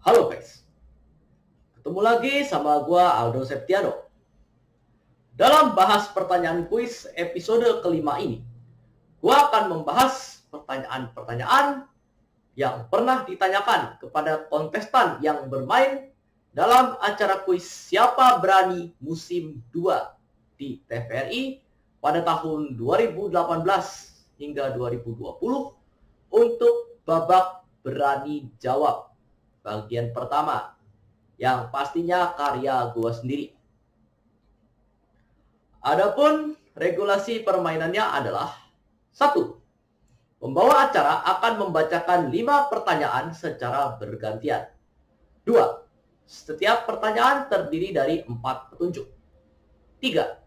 Halo guys, ketemu lagi sama gua Aldo Septiano. Dalam bahas pertanyaan kuis episode kelima ini, gua akan membahas pertanyaan-pertanyaan yang pernah ditanyakan kepada kontestan yang bermain dalam acara kuis Siapa Berani musim 2 di TVRI pada tahun 2018 hingga 2020 untuk babak berani jawab bagian pertama, yang pastinya karya gua sendiri. Adapun regulasi permainannya adalah 1. Pembawa acara akan membacakan 5 pertanyaan secara bergantian. 2. Setiap pertanyaan terdiri dari 4 petunjuk. 3.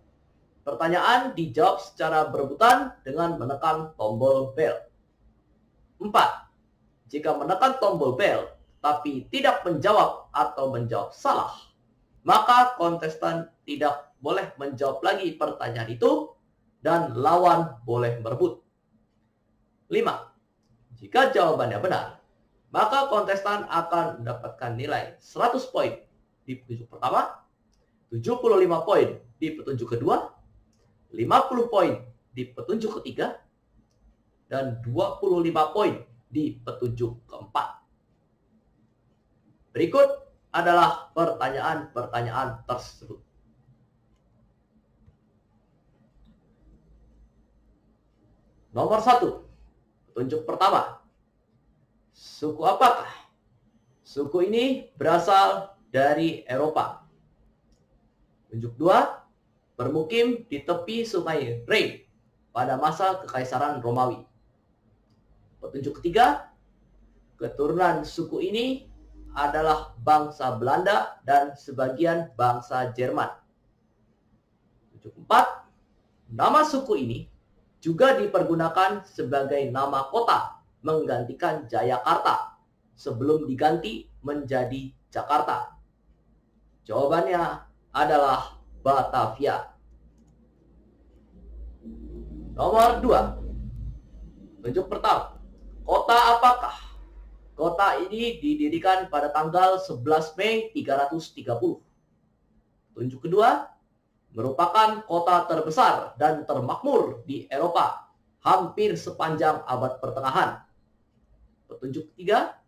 Pertanyaan dijawab secara berebutan dengan menekan tombol bel. 4. Jika menekan tombol bel tapi tidak menjawab atau menjawab salah, maka kontestan tidak boleh menjawab lagi pertanyaan itu dan lawan boleh merebut. 5. Jika jawabannya benar, maka kontestan akan mendapatkan nilai 100 poin di petunjuk pertama, 75 poin di petunjuk kedua, 50 poin di petunjuk ketiga, dan 25 poin di petunjuk keempat. Berikut adalah pertanyaan-pertanyaan tersebut. Nomor 1. Petunjuk pertama. Suku apakah? Suku ini berasal dari Eropa. Petunjuk 2. Bermukim di tepi sungai Rhine pada masa Kekaisaran Romawi. Petunjuk ketiga. Keturunan suku ini adalah bangsa Belanda dan sebagian bangsa Jerman. Petunjuk 4. Nama suku ini juga dipergunakan sebagai nama kota menggantikan Jayakarta sebelum diganti menjadi Jakarta. Jawabannya adalah Batavia. Nomor 2. Petunjuk pertama. Kota apakah? Kota ini didirikan pada tanggal 11 Mei 330. Petunjuk kedua, merupakan kota terbesar dan termakmur di Eropa hampir sepanjang abad pertengahan. Petunjuk ketiga,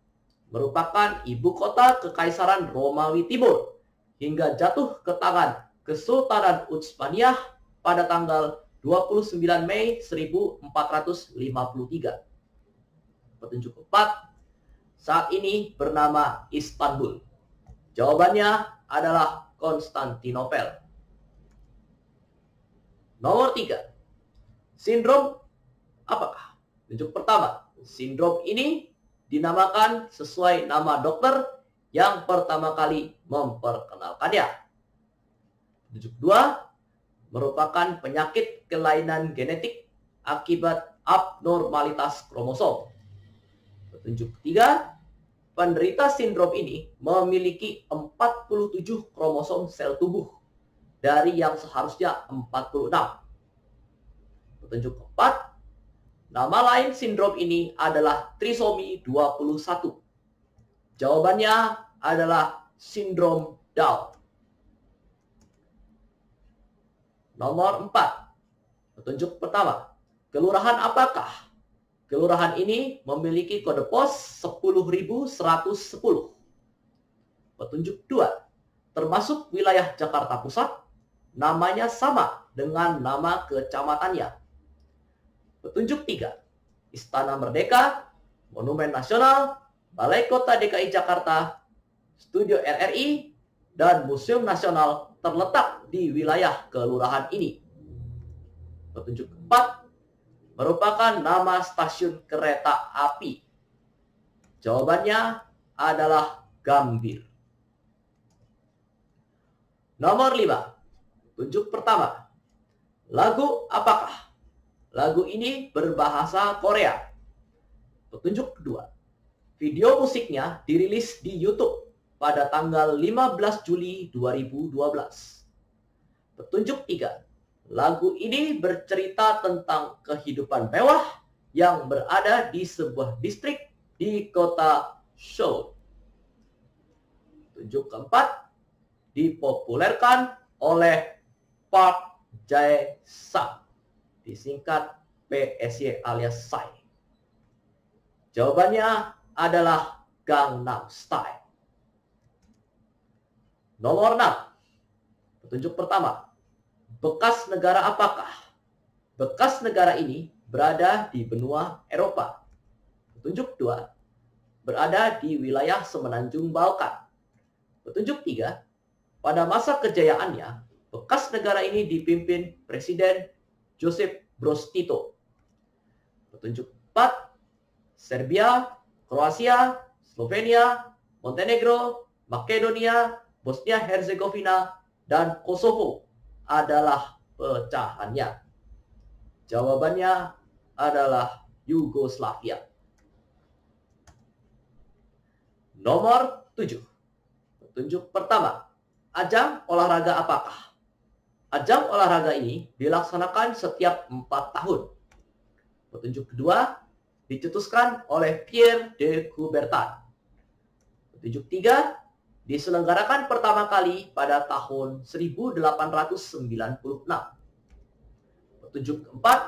merupakan ibu kota Kekaisaran Romawi Timur hingga jatuh ke tangan Kesultanan Utsmaniyah pada tanggal 29 Mei 1453. Petunjuk keempat, saat ini bernama Istanbul. Jawabannya adalah Konstantinopel. Nomor 3. Sindrom apakah? Petunjuk pertama. Sindrom ini dinamakan sesuai nama dokter yang pertama kali memperkenalkannya. Petunjuk 2. Merupakan penyakit kelainan genetik akibat abnormalitas kromosom. Petunjuk ketiga, penderita sindrom ini memiliki 47 kromosom sel tubuh dari yang seharusnya 46. Petunjuk keempat, nama lain sindrom ini adalah trisomi 21. Jawabannya adalah sindrom Down. Nomor 4. Petunjuk pertama, kelurahan apakah? Kelurahan ini memiliki kode pos 10.110. Petunjuk 2. Termasuk wilayah Jakarta Pusat, namanya sama dengan nama kecamatannya. Petunjuk 3. Istana Merdeka, Monumen Nasional, Balai Kota DKI Jakarta, Studio RRI, dan Museum Nasional terletak di wilayah kelurahan ini. Petunjuk 4. Merupakan nama stasiun kereta api. Jawabannya adalah Gambir. Nomor 5. Petunjuk pertama. Lagu apakah? Lagu ini berbahasa Korea. Petunjuk kedua. Video musiknya dirilis di YouTube pada tanggal 15 Juli 2012. Petunjuk 3. Lagu ini bercerita tentang kehidupan mewah yang berada di sebuah distrik di kota Seoul. Petunjuk keempat, dipopulerkan oleh Park Jae-sang, disingkat PSY alias Psy. Jawabannya adalah Gangnam Style. Nomor 6. Petunjuk pertama. Bekas negara apakah? Bekas negara ini berada di benua Eropa. Petunjuk 2. Berada di wilayah semenanjung Balkan. Petunjuk 3. Pada masa kejayaannya, bekas negara ini dipimpin Presiden Josip Broz Tito. Petunjuk 4. Serbia, Kroasia, Slovenia, Montenegro, Makedonia, Bosnia-Herzegovina, dan Kosovo adalah pecahannya. Jawabannya adalah Yugoslavia. Nomor 7. Petunjuk pertama. Ajang olahraga apakah? Ajang olahraga ini dilaksanakan setiap 4 tahun. Petunjuk kedua, dicetuskan oleh Pierre de Coubertin. Petunjuk 3, diselenggarakan pertama kali pada tahun 1896. Petunjuk keempat,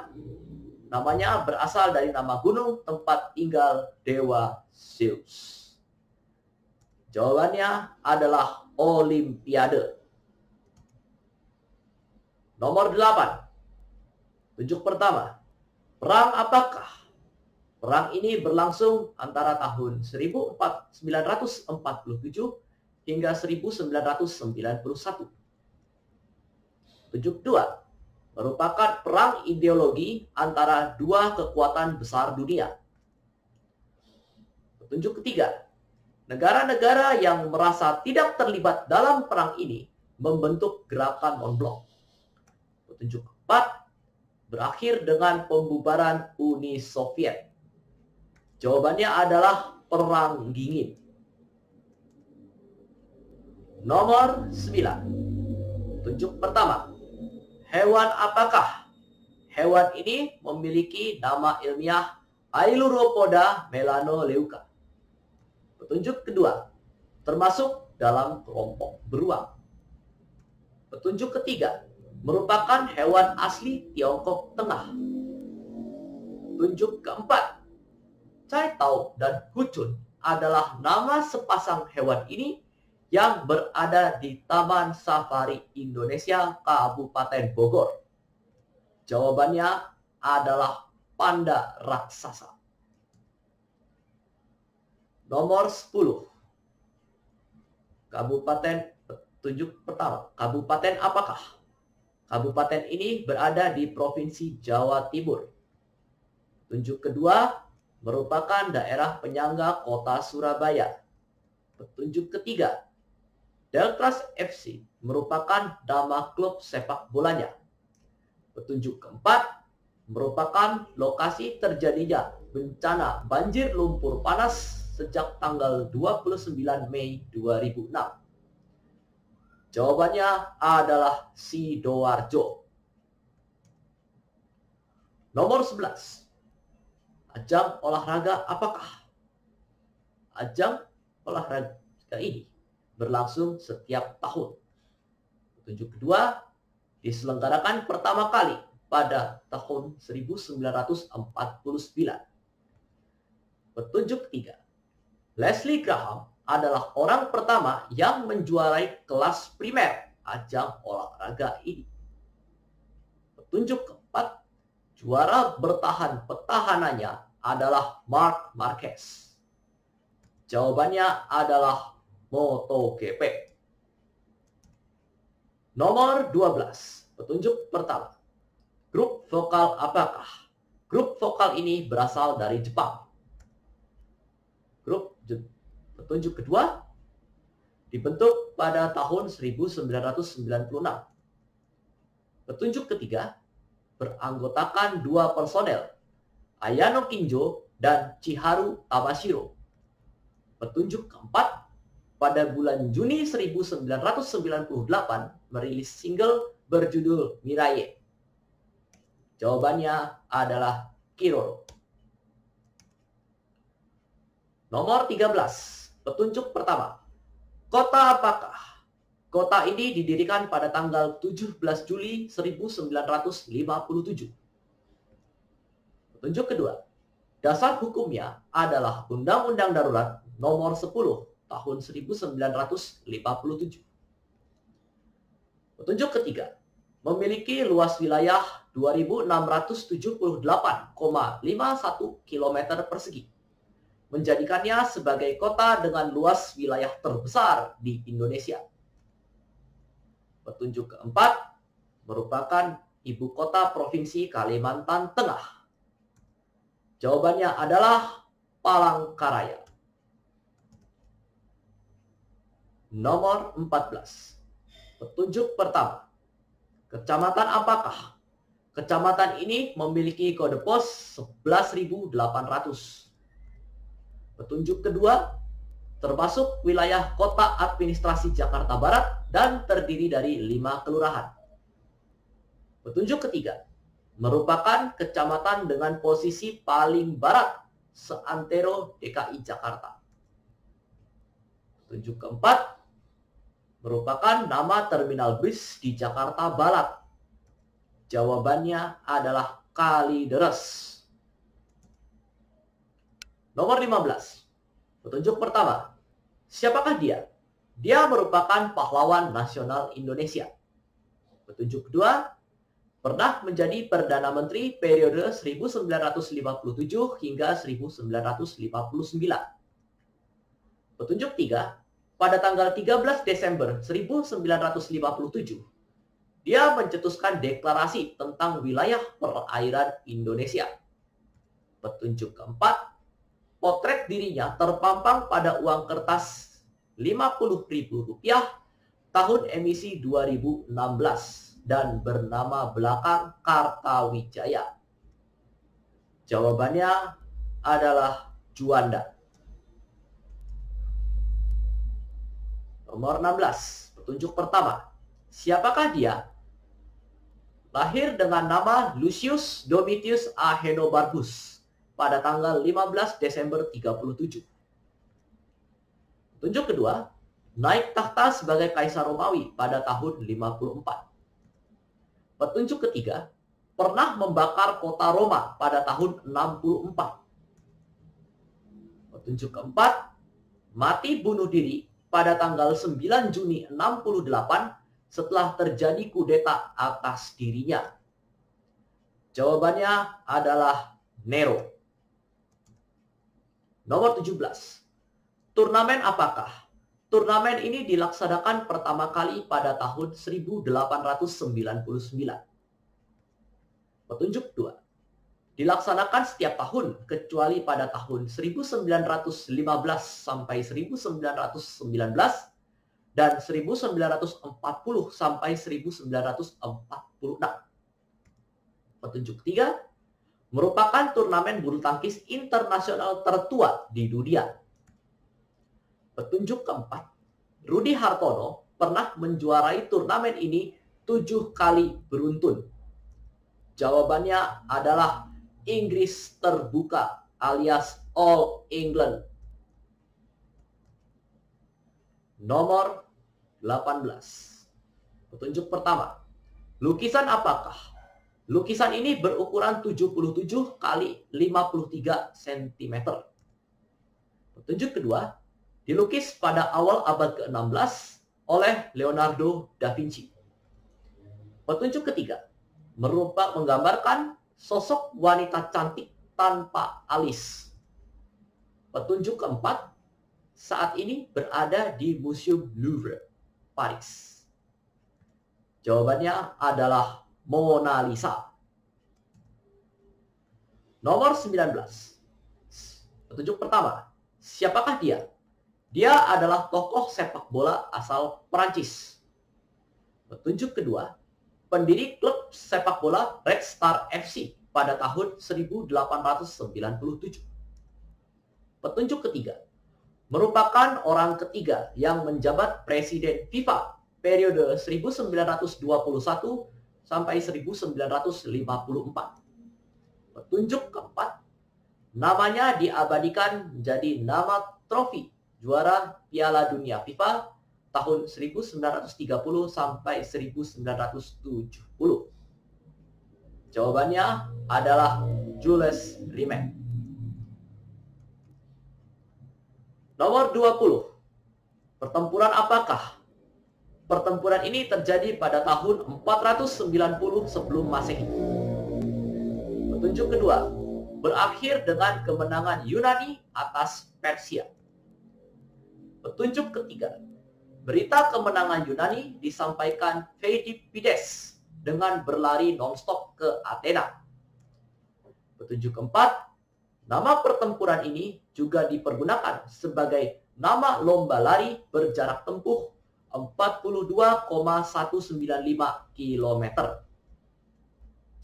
namanya berasal dari nama gunung tempat tinggal dewa Zeus. Jawabannya adalah Olimpiade. Nomor 8. Petunjuk pertama, perang apakah? Perang ini berlangsung antara tahun 1947 hingga 1991. Petunjuk 2. Merupakan perang ideologi antara dua kekuatan besar dunia. Petunjuk ketiga. Negara-negara yang merasa tidak terlibat dalam perang ini membentuk gerakan non-blok. Petunjuk keempat. Berakhir dengan pembubaran Uni Soviet. Jawabannya adalah Perang Dingin. Nomor 9. Petunjuk pertama. Hewan apakah? Hewan ini memiliki nama ilmiah Ailuropoda melanoleuca. Petunjuk kedua. Termasuk dalam kelompok beruang. Petunjuk ketiga. Merupakan hewan asli Tiongkok Tengah. Petunjuk keempat. Cai Tao dan Hucun adalah nama sepasang hewan ini yang berada di Taman Safari Indonesia Kabupaten Bogor. Jawabannya adalah panda raksasa. Nomor 10. Kabupaten petunjuk pertama. Kabupaten apakah? Kabupaten ini berada di Provinsi Jawa Timur. Petunjuk kedua, merupakan daerah penyangga kota Surabaya. Petunjuk ketiga, Deltras FC merupakan nama klub sepak bolanya. Petunjuk keempat, merupakan lokasi terjadinya bencana banjir lumpur panas sejak tanggal 29 Mei 2006. Jawabannya adalah Sidoarjo. Nomor 11. Ajang olahraga apakah? Ajang olahraga ini berlangsung setiap tahun. Petunjuk kedua, diselenggarakan pertama kali pada tahun 1949. Petunjuk ketiga, Leslie Graham adalah orang pertama yang menjuarai kelas primer ajang olahraga ini. Petunjuk keempat, juara bertahan petahanannya adalah Marc Marquez. Jawabannya adalah MotoGP. Nomor 12. Petunjuk pertama. Grup vokal apakah? Grup vokal ini berasal dari Jepang. Petunjuk kedua dibentuk pada tahun 1996. Petunjuk ketiga beranggotakan dua personel, Ayano Kinjo dan Chiharu Tamashiro. Petunjuk keempat, pada bulan Juni 1998 merilis single berjudul Mirai. Jawabannya adalah Kiroro. Nomor 13. Petunjuk pertama. Kota apakah? Kota ini didirikan pada tanggal 17 Juli 1957. Petunjuk kedua. Dasar hukumnya adalah Undang-Undang Darurat Nomor 10 Tahun 1957. Petunjuk ketiga. Memiliki luas wilayah 2.678,51 km persegi. Menjadikannya sebagai kota dengan luas wilayah terbesar di Indonesia. Petunjuk keempat, merupakan ibu kota Provinsi Kalimantan Tengah. Jawabannya adalah Palangkaraya. Nomor 14. Petunjuk pertama. Kecamatan apakah? Kecamatan ini memiliki kode pos 11.800. Petunjuk kedua, termasuk wilayah kota administrasi Jakarta Barat dan terdiri dari 5 kelurahan. Petunjuk ketiga, merupakan kecamatan dengan posisi paling barat seantero DKI Jakarta. Petunjuk keempat, merupakan nama terminal bis di Jakarta Barat. Jawabannya adalah Kalideres. Nomor 15. Petunjuk pertama. Siapakah dia? Dia merupakan pahlawan nasional Indonesia. Petunjuk kedua. Pernah menjadi Perdana Menteri periode 1957 hingga 1959. Petunjuk tiga. Pada tanggal 13 Desember 1957, dia mencetuskan deklarasi tentang wilayah perairan Indonesia. Petunjuk keempat. Potret dirinya terpampang pada uang kertas Rp50.000 tahun emisi 2016 dan bernama belakang Kartawijaya. Jawabannya adalah Juanda. Nomor 16. Petunjuk pertama. Siapakah dia? Lahir dengan nama Lucius Domitius Ahenobarbus pada tanggal 15 Desember 37. Petunjuk kedua, naik takhta sebagai Kaisar Romawi pada tahun 54. Petunjuk ketiga, pernah membakar kota Roma pada tahun 64. Petunjuk keempat, mati bunuh diri pada tanggal 9 Juni 68 setelah terjadi kudeta atas dirinya. Jawabannya adalah Nero. Nomor 17. Turnamen apakah? Turnamen ini dilaksanakan pertama kali pada tahun 1899. Petunjuk 2. Dilaksanakan setiap tahun kecuali pada tahun 1915 sampai 1919 dan 1940 sampai 1946. Petunjuk 3. Merupakan turnamen bulu tangkis internasional tertua di dunia. Petunjuk keempat, Rudi Hartono pernah menjuarai turnamen ini 7 kali beruntun. Jawabannya adalah Inggris terbuka alias All England. Nomor 18. Petunjuk pertama, lukisan apakah? Lukisan ini berukuran 77 kali 53 cm. Petunjuk kedua, dilukis pada awal abad ke-16 oleh Leonardo da Vinci. Petunjuk ketiga, menggambarkan sosok wanita cantik tanpa alis. Petunjuk keempat, saat ini berada di Museum Louvre, Paris. Jawabannya adalah Mona Lisa. Nomor 19. Petunjuk pertama. Siapakah dia? Dia adalah tokoh sepak bola asal Perancis. Petunjuk kedua. Pendiri klub sepak bola Red Star FC pada tahun 1897. Petunjuk ketiga. Merupakan orang ketiga yang menjabat Presiden FIFA periode 1921 sampai 1954. Petunjuk keempat, namanya diabadikan menjadi nama trofi juara Piala Dunia FIFA tahun 1930 sampai 1970? Jawabannya adalah Jules Rimet. Nomor 20. Pertempuran apakah? Pertempuran ini terjadi pada tahun 490 sebelum Masehi. Petunjuk kedua, berakhir dengan kemenangan Yunani atas Persia. Petunjuk ketiga, berita kemenangan Yunani disampaikan Pheidippides dengan berlari nonstop ke Athena. Petunjuk keempat, nama pertempuran ini juga dipergunakan sebagai nama lomba lari berjarak tempuh 42,195 km.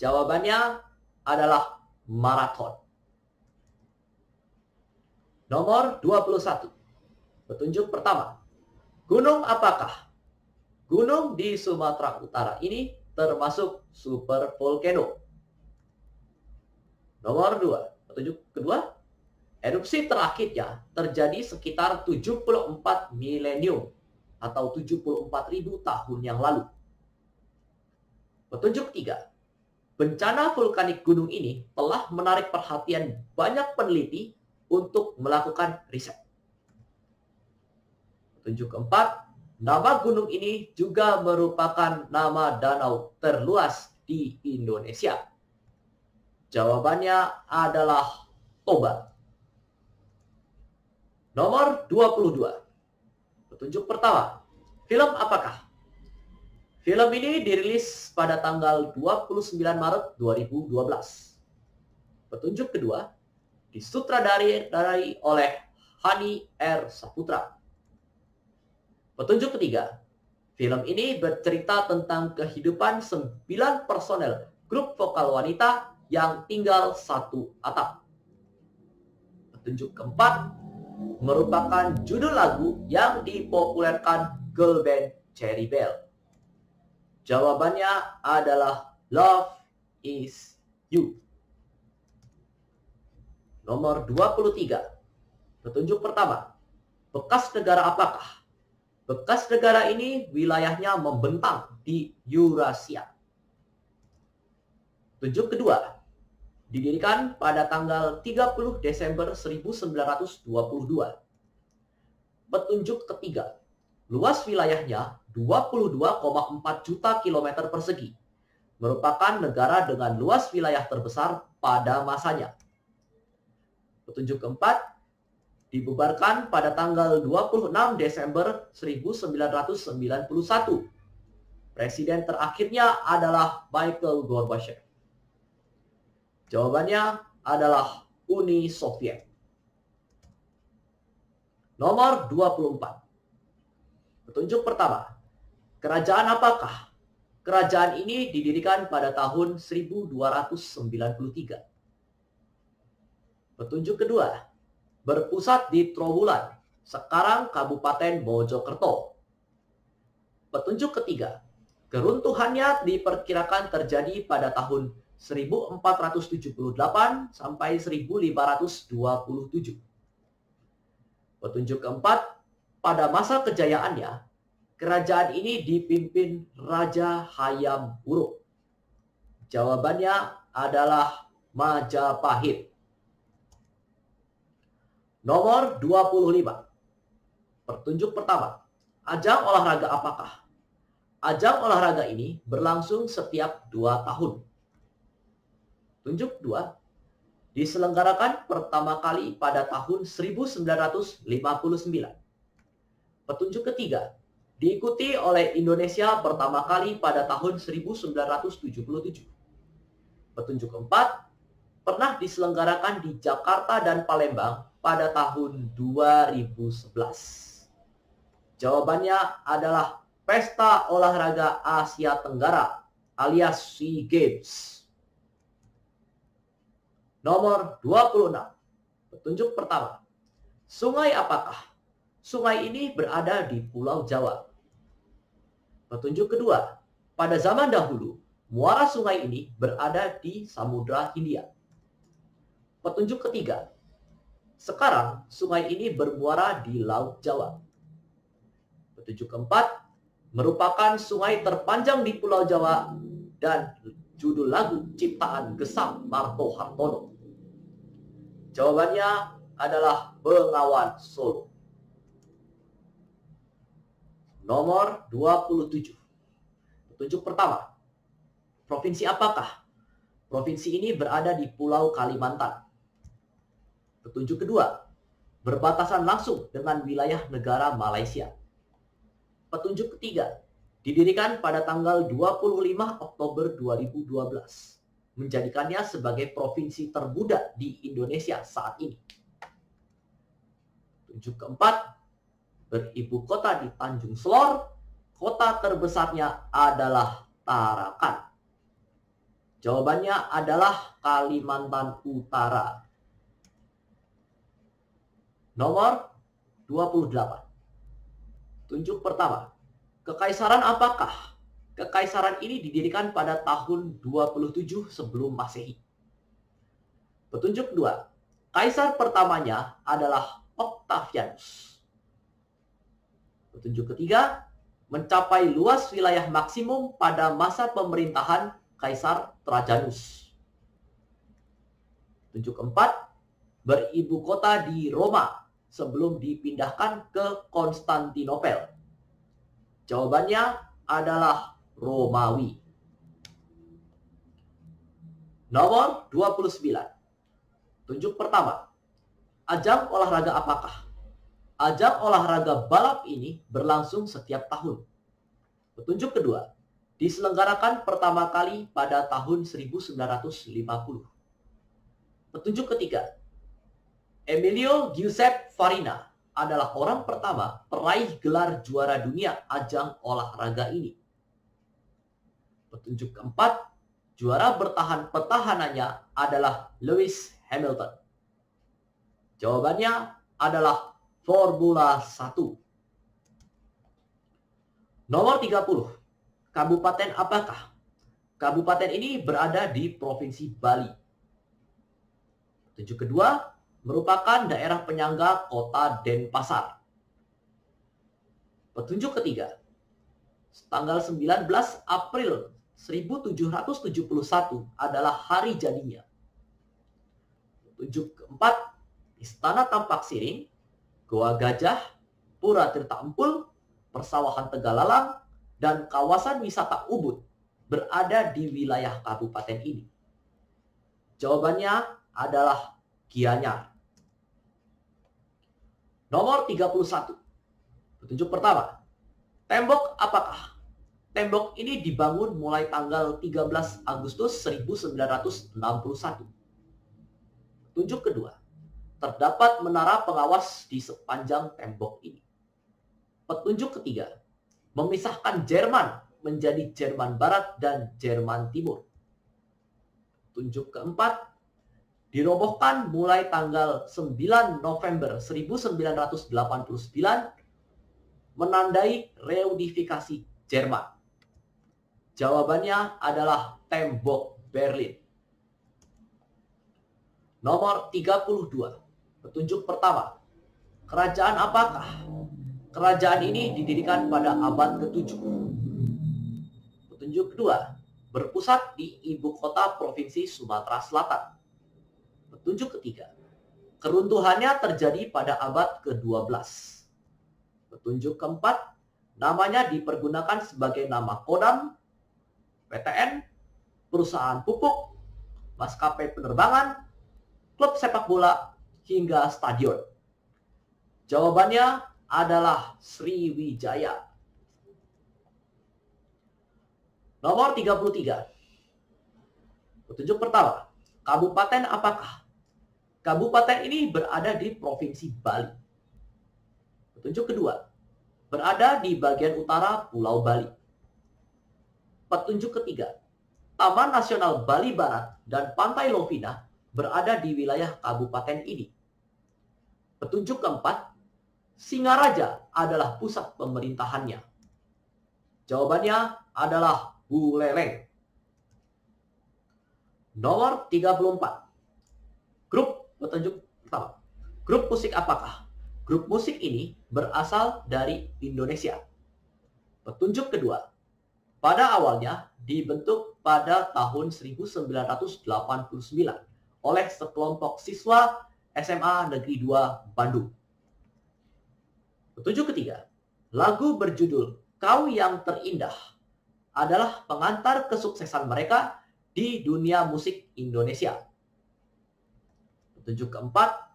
Jawabannya adalah maraton. Nomor 21. Petunjuk pertama. Gunung apakah? Gunung di Sumatera Utara ini termasuk supervolcano. Nomor 2. Petunjuk kedua. Erupsi terakhirnya terjadi sekitar 74 milenium atau 74.000 tahun yang lalu. Petunjuk 3. Bencana vulkanik gunung ini telah menarik perhatian banyak peneliti untuk melakukan riset. Petunjuk keempat, nama gunung ini juga merupakan nama danau terluas di Indonesia. Jawabannya adalah Toba. Nomor 22. Petunjuk pertama, film apakah? Film ini dirilis pada tanggal 29 Maret 2012. Petunjuk kedua, disutradarai oleh Hani R. Saputra. Petunjuk ketiga, film ini bercerita tentang kehidupan 9 personel grup vokal wanita yang tinggal satu atap. Petunjuk keempat, merupakan judul lagu yang dipopulerkan girl band Cherry Bell. Jawabannya adalah Love Is You. Nomor 23. Petunjuk pertama. Bekas negara apakah? Bekas negara ini wilayahnya membentang di Eurasia. Petunjuk kedua. Didirikan pada tanggal 30 Desember 1922. Petunjuk ketiga. Luas wilayahnya 22,4 juta kilometer persegi. Merupakan negara dengan luas wilayah terbesar pada masanya. Petunjuk keempat. Dibubarkan pada tanggal 26 Desember 1991. Presiden terakhirnya adalah Mikhail Gorbachev. Jawabannya adalah Uni Soviet. Nomor 24. Petunjuk pertama. Kerajaan apakah? Kerajaan ini didirikan pada tahun 1293. Petunjuk kedua. Berpusat di Trowulan, sekarang Kabupaten Mojokerto. Petunjuk ketiga. Keruntuhannya diperkirakan terjadi pada tahun 1478 sampai 1527. Petunjuk keempat, pada masa kejayaannya, kerajaan ini dipimpin Raja Hayam Wuruk. Jawabannya adalah Majapahit. Nomor 25. Petunjuk pertama. Ajang olahraga apakah? Ajang olahraga ini berlangsung setiap 2 tahun. Petunjuk 2. Diselenggarakan pertama kali pada tahun 1959. Petunjuk ketiga. Diikuti oleh Indonesia pertama kali pada tahun 1977. Petunjuk keempat. Pernah diselenggarakan di Jakarta dan Palembang pada tahun 2011. Jawabannya adalah Pesta Olahraga Asia Tenggara alias SEA Games. Nomor 26. Petunjuk pertama. Sungai apakah? Sungai ini berada di Pulau Jawa. Petunjuk kedua. Pada zaman dahulu, muara sungai ini berada di Samudra Hindia. Petunjuk ketiga. Sekarang sungai ini bermuara di Laut Jawa. Petunjuk keempat, merupakan sungai terpanjang di Pulau Jawa dan judul lagu ciptaan Gesang Marto Hartono. Jawabannya adalah Bengawan Solo. Nomor 27. Petunjuk pertama, provinsi apakah? Provinsi ini berada di Pulau Kalimantan. Petunjuk kedua, berbatasan langsung dengan wilayah negara Malaysia. Petunjuk ketiga, didirikan pada tanggal 25 Oktober 2012, menjadikannya sebagai provinsi termuda di Indonesia saat ini. Petunjuk keempat, beribu kota di Tanjung Selor, kota terbesarnya adalah Tarakan. Jawabannya adalah Kalimantan Utara. Nomor 28. Tunjuk pertama, kekaisaran apakah? Kekaisaran ini didirikan pada tahun 27 sebelum Masehi. Petunjuk kedua, kaisar pertamanya adalah Octavianus. Petunjuk ketiga, mencapai luas wilayah maksimum pada masa pemerintahan Kaisar Trajanus. Petunjuk keempat, beribu kota di Roma sebelum dipindahkan ke Konstantinopel. Jawabannya adalah Romawi. Nomor 29. Tunjuk pertama, ajang olahraga apakah? Ajang olahraga balap ini berlangsung setiap tahun. Petunjuk kedua, diselenggarakan pertama kali pada tahun 1950. Petunjuk ketiga, Emilio Giuseppe Farina adalah orang pertama peraih gelar juara dunia ajang olahraga ini. Petunjuk keempat, juara bertahan pertahanannya adalah Lewis Hamilton. Jawabannya adalah Formula 1. Nomor 30. Kabupaten apakah? Kabupaten ini berada di Provinsi Bali. Petunjuk kedua, merupakan daerah penyangga kota Denpasar. Petunjuk ketiga, tanggal 19 April 1771 adalah hari jadinya. Petunjuk keempat, Istana Tampak Siring, Goa Gajah, Pura Tirta Empul, Persawahan Tegalalang, dan kawasan wisata Ubud berada di wilayah kabupaten ini. Jawabannya adalah Gianyar. Nomor 31. Petunjuk pertama. Tembok apakah? Tembok ini dibangun mulai tanggal 13 Agustus 1961. Petunjuk kedua. Terdapat menara pengawas di sepanjang tembok ini. Petunjuk ketiga. Memisahkan Jerman menjadi Jerman Barat dan Jerman Timur. Petunjuk keempat. Dirobohkan mulai tanggal 9 November 1989 menandai reunifikasi Jerman. Jawabannya adalah Tembok Berlin. Nomor 32. Petunjuk pertama. Kerajaan apakah? Kerajaan ini didirikan pada abad ke-7. Petunjuk kedua. Berpusat di ibu kota Provinsi Sumatera Selatan. Petunjuk ketiga, keruntuhannya terjadi pada abad ke-12. Petunjuk keempat, namanya dipergunakan sebagai nama kodam, PTN, perusahaan pupuk, maskapai penerbangan, klub sepak bola, hingga stadion. Jawabannya adalah Sriwijaya. Nomor 33. Petunjuk pertama, kabupaten apakah? Kabupaten ini berada di Provinsi Bali. Petunjuk kedua, berada di bagian utara Pulau Bali. Petunjuk ketiga, Taman Nasional Bali Barat dan Pantai Lovina berada di wilayah kabupaten ini. Petunjuk keempat, Singaraja adalah pusat pemerintahannya. Jawabannya adalah Buleleng. Nomor 34. Grup petunjuk pertama. Grup musik apakah? Grup musik ini berasal dari Indonesia. Petunjuk kedua. Pada awalnya dibentuk pada tahun 1989 oleh sekelompok siswa SMA Negeri 2 Bandung. Petunjuk ketiga. Lagu berjudul Kau Yang Terindah adalah pengantar kesuksesan mereka di dunia musik Indonesia. Petunjuk keempat.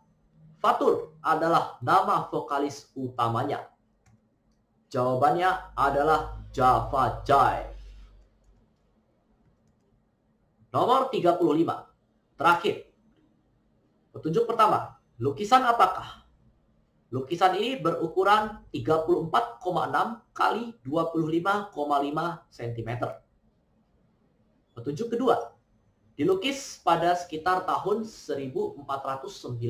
Fatur adalah nama vokalis utamanya. Jawabannya adalah Java Jive. Nomor 35. Terakhir. Petunjuk pertama. Lukisan apakah? Lukisan ini berukuran 34,6 kali 25,5 cm. Petunjuk kedua. Dilukis pada sekitar tahun 1490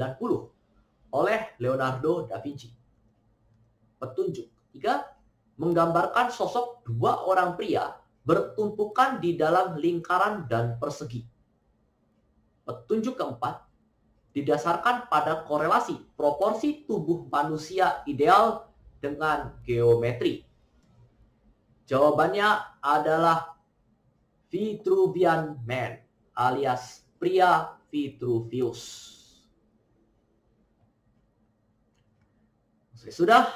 oleh Leonardo da Vinci. Petunjuk ketiga. Menggambarkan sosok dua orang pria bertumpukan di dalam lingkaran dan persegi. Petunjuk keempat, didasarkan pada korelasi proporsi tubuh manusia ideal dengan geometri. Jawabannya adalah Vitruvian Man alias pria Vitruvius. Sudah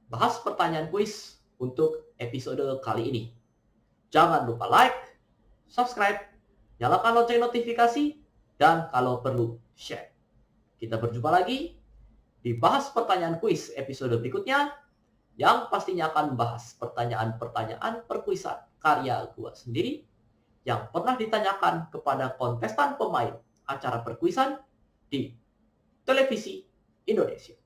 bahas pertanyaan kuis untuk episode kali ini. Jangan lupa like, subscribe, nyalakan lonceng notifikasi, dan kalau perlu share. Kita berjumpa lagi di bahas pertanyaan kuis episode berikutnya yang pastinya akan membahas pertanyaan-pertanyaan perkuisan karya gua sendiri yang pernah ditanyakan kepada kontestan pemain acara perkuisan di televisi Indonesia.